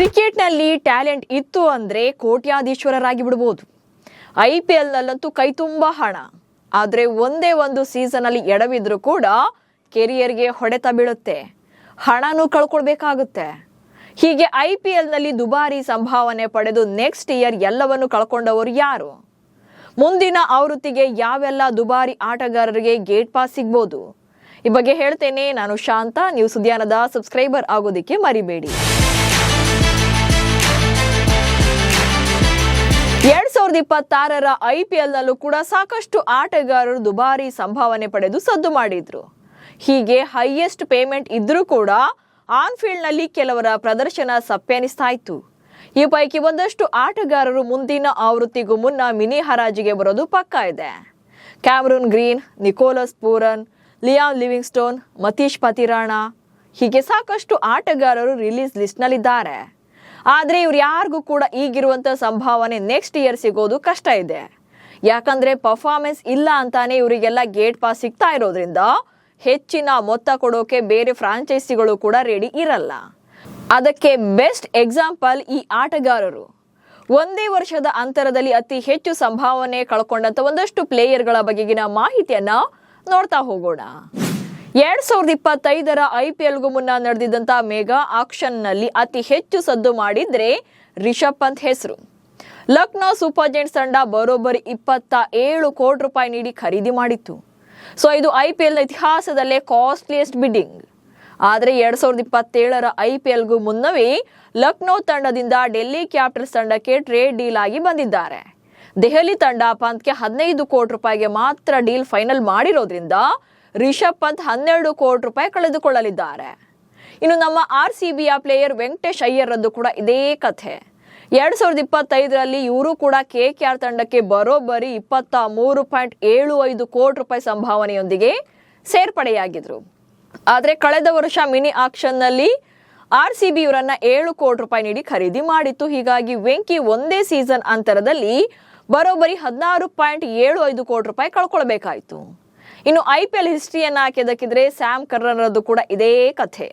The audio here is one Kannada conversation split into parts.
ಕ್ರಿಕೆಟ್ನಲ್ಲಿ ಟ್ಯಾಲೆಂಟ್ ಇತ್ತು ಅಂದ್ರೆ ಕೋಟ್ಯಾಧೀಶ್ವರರಾಗಿ ಬಿಡಬಹುದು. IPL ನಲ್ಲಂತೂ ಕೈ ತುಂಬಾ ಹಣ. ಆದ್ರೆ ಒಂದೇ ಒಂದು ಸೀಸನ್ ಅಲ್ಲಿ ಎಡವಿದ್ರು ಕೂಡ ಕೆರಿಯರ್ಗೆ ಹೊಡೆತ ಬೀಳುತ್ತೆ, ಹಣನೂ ಕಳ್ಕೊಳ್ಬೇಕಾಗುತ್ತೆ. ಹೀಗೆ IPL ನಲ್ಲಿ ದುಬಾರಿ ಸಂಭಾವನೆ ಪಡೆದು ನೆಕ್ಸ್ಟ್ ಇಯರ್ ಎಲ್ಲವನ್ನು ಕಳ್ಕೊಂಡವರು ಯಾರು? ಮುಂದಿನ ಆವೃತ್ತಿಗೆ ಯಾವೆಲ್ಲ ದುಬಾರಿ ಆಟಗಾರರಿಗೆ ಗೇಟ್ ಪಾಸ್ ಸಿಗ್ಬೋದು? ಈ ಬಗ್ಗೆ ಹೇಳ್ತೇನೆ. ನಾನು ಶಾಂತ. ನೀವು ಸುದ್ಯಾನದ ಸಬ್ಸ್ಕ್ರೈಬರ್ ಆಗೋದಿಕ್ಕೆ ಮರಿಬೇಡಿ. 2026ರ IPL ನಲ್ಲೂ ಕೂಡ ಸಾಕಷ್ಟು ಆಟಗಾರರು ದುಬಾರಿ ಸಂಭಾವನೆ ಪಡೆದು ಸದ್ದು ಮಾಡಿದ್ರು. ಹೀಗೆ ಹೈಯೆಸ್ಟ್ ಪೇಮೆಂಟ್ ಇದ್ರೂ ಕೂಡ ಆನ್ ಫೀಲ್ಡ್ ನಲ್ಲಿ ಕೆಲವರ ಪ್ರದರ್ಶನ ಸಪ್ಪೆನಿಸ್ತಾ ಇತ್ತು. ಈ ಪೈಕಿ ಒಂದಷ್ಟು ಆಟಗಾರರು ಮುಂದಿನ ಆವೃತ್ತಿಗೂ ಮುನ್ನ ಮಿನಿ ಹರಾಜಿಗೆ ಬರೋದು ಪಕ್ಕಾ ಇದೆ. Cameron Green, Nicholas Pooran, Liam Livingstone, Matheesha Pathirana ಹೀಗೆ ಸಾಕಷ್ಟು ಆಟಗಾರರು ರಿಲೀಸ್ ಲಿಸ್ಟ್ ನಲ್ಲಿದ್ದಾರೆ. ಆದ್ರೆ ಇವ್ರು ಯಾರಿಗೂ ಕೂಡ ಈಗಿರುವಂತ ಸಂಭಾವನೆ ನೆಕ್ಸ್ಟ್ ಇಯರ್ ಸಿಗೋದು ಕಷ್ಟ ಇದೆ. ಯಾಕಂದ್ರೆ ಪರ್ಫಾರ್ಮೆನ್ಸ್ ಇಲ್ಲ ಅಂತಾನೆ ಇವರಿಗೆಲ್ಲ ಗೇಟ್ ಪಾಸ್ ಸಿಗ್ತಾ ಇರೋದ್ರಿಂದ ಹೆಚ್ಚಿನ ಮೊತ್ತ ಕೊಡೋಕೆ ಬೇರೆ ಫ್ರಾಂಚೈಸಿಗಳು ಕೂಡ ರೆಡಿ ಇರಲ್ಲ. ಅದಕ್ಕೆ ಬೆಸ್ಟ್ ಎಕ್ಸಾಂಪಲ್ ಈ ಆಟಗಾರರು. ಒಂದೇ ವರ್ಷದ ಅಂತರದಲ್ಲಿ ಅತಿ ಹೆಚ್ಚು ಸಂಭಾವನೆ ಕಳ್ಕೊಂಡಂತ ಒಂದಷ್ಟು ಪ್ಲೇಯರ್ಗಳ ಬಗೆಗಿನ ಮಾಹಿತಿಯನ್ನ ನೋಡ್ತಾ ಹೋಗೋಣ. 2025ರ IPLಗೂ ಮುನ್ನ ನಡೆದಿದ್ದಂತ ಮೆಗಾ ಆಕ್ಷನ್ ನಲ್ಲಿ ಅತಿ ಹೆಚ್ಚು ಸದ್ದು ಮಾಡಿದ್ರೆ ರಿಷಬ್ ಪಂತ್ ಹೆಸರು. ಲಕ್ನೋ ಸೂಪರ್ ಜೈಂಟ್ಸ್ ತಂಡ ಬರೋಬ್ಬರಿ 27 ಕೋಟಿ ರೂಪಾಯಿ ನೀಡಿ ಖರೀದಿ ಮಾಡಿತ್ತು. ಸೊ ಇದು IPL ಇತಿಹಾಸದಲ್ಲೇ ಕಾಸ್ಟ್ಲಿಯೆಸ್ಟ್ ಬಿಡ್ಡಿಂಗ್. ಆದ್ರೆ 2027ರ IPLಗೂ ಮುನ್ನವೇ ಲಕ್ನೋ ತಂಡದಿಂದ ಡೆಲ್ಲಿ ಕ್ಯಾಪಿಟಲ್ಸ್ ತಂಡಕ್ಕೆ ಟ್ರೇಡ್ ಡೀಲ್ ಆಗಿ ಬಂದಿದ್ದಾರೆ. ದೆಹಲಿ ತಂಡ ಪಂತ್ಗೆ 15 ಕೋಟಿ ರೂಪಾಯಿಗೆ ಮಾತ್ರ ಡೀಲ್ ಫೈನಲ್ ಮಾಡಿರೋದ್ರಿಂದ ರಿಷಬ್ ಪಂತ್ 12 ಕೋಟಿ ರೂಪಾಯಿ ಕಳೆದುಕೊಳ್ಳಲಿದ್ದಾರೆ. ಇನ್ನು ನಮ್ಮ RCBಯ ಪ್ಲೇಯರ್ ವೆಂಕಟೇಶ್ ಅಯ್ಯರ್ರದ್ದು ಕೂಡ ಇದೇ ಕಥೆ. 2025ರಲ್ಲಿ ಇವರು ಕೂಡ KKR ತಂಡಕ್ಕೆ ಬರೋಬ್ಬರಿ 23.75 ಕೋಟಿ ರೂಪಾಯಿ ಸಂಭಾವನೆಯೊಂದಿಗೆ ಸೇರ್ಪಡೆಯಾಗಿದ್ರು. ಆದ್ರೆ ಕಳೆದ ವರ್ಷ ಮಿನಿ ಆಕ್ಷನ್ ನಲ್ಲಿ RCB ಇವರನ್ನ 7 ಕೋಟಿ ರೂಪಾಯಿ ನೀಡಿ ಖರೀದಿ ಮಾಡಿತ್ತು. ಹೀಗಾಗಿ ವೆಂಕಿ ಒಂದೇ ಸೀಸನ್ ಅಂತರದಲ್ಲಿ ಬರೋಬ್ಬರಿ 16.75 ಕೋಟಿ ರೂಪಾಯಿ ಕಳ್ಕೊಳ್ಬೇಕಾಯ್ತು. ಇನ್ನು IPL ಹಿಸ್ಟ್ರಿಯನ್ನ ಕೆದಕಿದ್ರೆ ಸ್ಯಾಮ್ ಕರ್ರನ್ರದ್ದು ಕೂಡ ಇದೇ ಕಥೆ.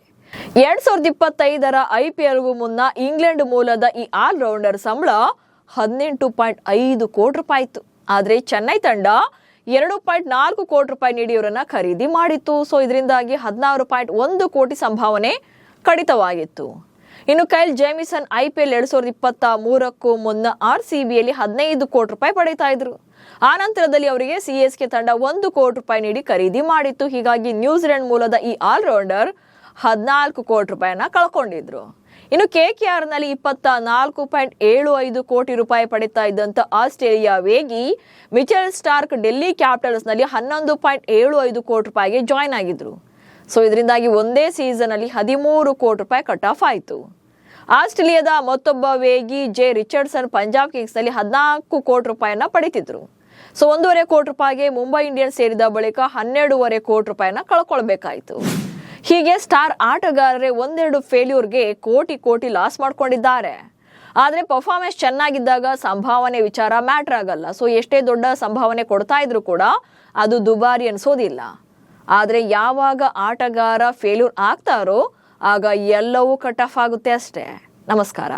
2025ರ IPLಗೂ ಮುನ್ನ ಇಂಗ್ಲೆಂಡ್ ಮೂಲದ ಈ ಆಲ್ರೌಂಡರ್ ಸಂಬಳ 18.5 ಕೋಟಿ ರೂಪಾಯಿ ಇತ್ತು. ಆದ್ರೆ ಚೆನ್ನೈ ತಂಡ 2.4 ಕೋಟಿ ರೂಪಾಯಿ ನೀಡಿ ಇವರನ್ನ ಖರೀದಿ ಮಾಡಿತ್ತು. ಸೊ ಇದರಿಂದಾಗಿ 16.1 ಕೋಟಿ ಸಂಭಾವನೆ ಕಡಿತವಾಗಿತ್ತು. ಇನ್ನು ಕೈಲ್ ಜೇಮಿಸನ್ IPL 2023ಕ್ಕೂ ಮುನ್ನ RCBಯಲ್ಲಿ 15 ಕೋಟಿ ರೂಪಾಯಿ ಪಡೀತಾ ಇದ್ರು. ಆ ನಂತರದಲ್ಲಿ ಅವರಿಗೆ CSK ತಂಡ 1 ಕೋಟಿ ರೂಪಾಯಿ ನೀಡಿ ಖರೀದಿ ಮಾಡಿತ್ತು. ಹೀಗಾಗಿ ನ್ಯೂಜಿಲೆಂಡ್ ಮೂಲದ ಈ ಆಲ್ರೌಂಡರ್ 14 ಕೋಟಿ ರೂಪಾಯಿನ ಕಳ್ಕೊಂಡಿದ್ರು. ಇನ್ನು KKR ನಲ್ಲಿ 24.75 ಕೋಟಿ ರೂಪಾಯಿ ಪಡಿತಾ ಇದ್ದಂತ ಆಸ್ಟ್ರೇಲಿಯಾ ವೇಗಿ ಮಿಚೆಲ್ ಸ್ಟಾರ್ಕ್ ಡೆಲ್ಲಿ ಕ್ಯಾಪಿಟಲ್ಸ್ ನಲ್ಲಿ 11.75 ಕೋಟಿ ರೂಪಾಯಿಗೆ ಜಾಯ್ನ್ ಆಗಿದ್ರು. ಸೊ ಇದರಿಂದಾಗಿ ಒಂದೇ ಸೀಸನ್ ಅಲ್ಲಿ 13 ಕೋಟಿ ರೂಪಾಯಿ ಕಟ್ ಆಫ್ ಆಯಿತು. ಆಸ್ಟ್ರೇಲಿಯಾದ ಮತ್ತೊಬ್ಬ ವೇಗಿ ಜೆ ರಿಚರ್ಡ್ಸನ್ ಪಂಜಾಬ್ ಕಿಂಗ್ಸ್ ನಲ್ಲಿ 14 ಕೋಟಿ ರೂಪಾಯಿಯನ್ನ ಪಡಿತಿದ್ರು. ಸೊ 1.5 ಕೋಟಿ ರೂಪಾಯಿಗೆ ಮುಂಬೈ ಇಂಡಿಯನ್ಸ್ ಸೇರಿದ ಬಳಿಕ 12.5 ಕೋಟಿ ರೂಪಾಯಿನ ಕಳ್ಕೊಳ್ಬೇಕಾಯ್ತು. ಹೀಗೆ ಸ್ಟಾರ್ ಆಟಗಾರರೇ ಒಂದೆರಡು ಫೇಲ್ಯೂರ್ಗೆ ಕೋಟಿ ಲಾಸ್ ಮಾಡ್ಕೊಂಡಿದ್ದಾರೆ. ಆದ್ರೆ ಪರ್ಫಾರ್ಮೆನ್ಸ್ ಚೆನ್ನಾಗಿದ್ದಾಗ ಸಂಭಾವನೆ ವಿಚಾರ ಮ್ಯಾಟರ್ ಆಗಲ್ಲ. ಸೊ ಎಷ್ಟೇ ದೊಡ್ಡ ಸಂಭಾವನೆ ಕೊಡ್ತಾ ಇದ್ರು ಕೂಡ ಅದು ದುಬಾರಿ ಅನ್ಸೋದಿಲ್ಲ. ಆದ್ರೆ ಯಾವಾಗ ಆಟಗಾರ ಫೇಲ್ಯೂರ್ ಆಗ್ತಾರೋ ಆಗ ಎಲ್ಲವೂ ಕಟ್ ಆಫ್ ಆಗುತ್ತೆ ಅಷ್ಟೇ. ನಮಸ್ಕಾರ.